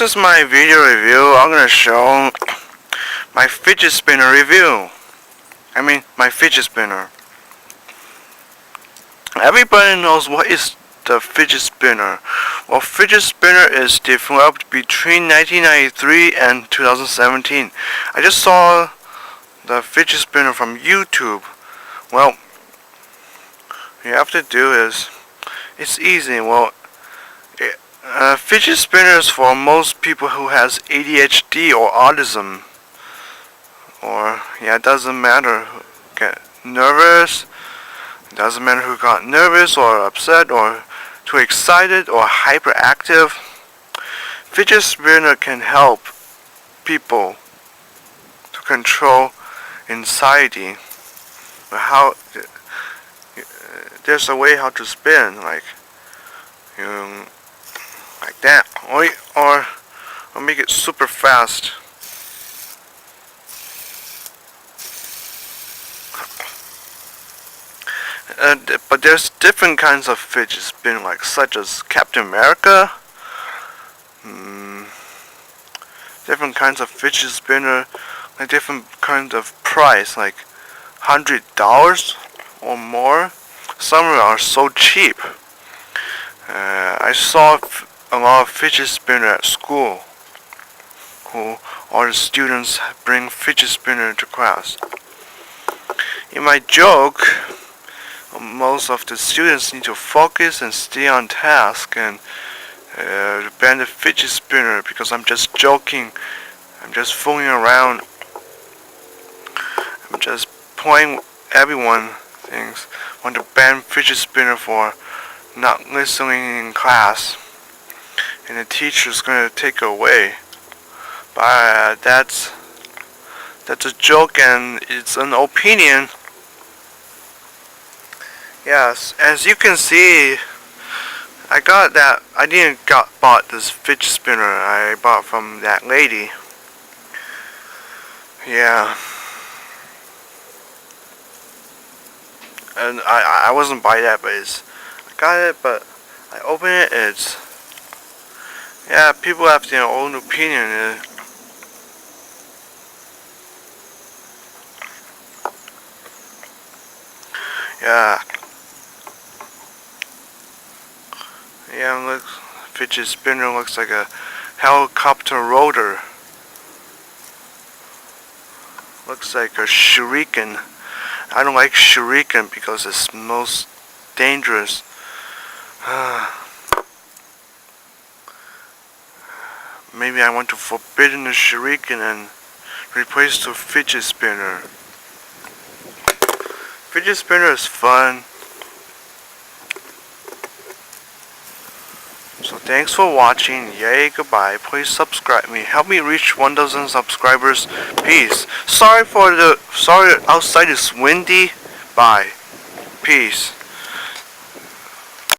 is my video review. I'm gonna show my fidget spinner review. My fidget spinner. Everybody knows what is the fidget spinner. Well, fidget spinner is developed between 1993 and 2017. I just saw the fidget spinner from YouTube. Well, what you have to do is, it's easy. Well, fidget spinners for most people who has ADHD or autism, or it doesn't matter who get nervous. It doesn't matter who got nervous or upset or too excited or hyperactive. Fidget spinner can help people to control anxiety. There's a way how to spin, like that, or make it super fast. But there's different kinds of fidget spinner, such as Captain America. Different kinds of fidget spinner, different kinds of price, like $100 or more. Some are so cheap. I saw a lot of fidget spinner at school. All the students bring fidget spinner to class. In my joke, most of the students need to focus and stay on task and ban the fidget spinner, because I'm just joking. I'm just fooling around. I'm just pointing everyone things. Want to ban fidget spinner for not listening in class, and the teacher's gonna take it away. But that's a joke and it's an opinion. Yes, as you can see, I didn't bought this fidget spinner. I bought from that lady. Yeah. And I wasn't buy that, but I got it, but I open it, people have their own opinion. Look, fidget spinner looks like a helicopter rotor. Looks like a shuriken. I don't like shuriken because it's most dangerous. Maybe I want to forbidden the shuriken and replace the fidget spinner. Fidget spinner is fun. So thanks for watching. Yay, goodbye. Please subscribe me. Help me reach 1,000 subscribers. Peace. Sorry outside is windy. Bye. Peace.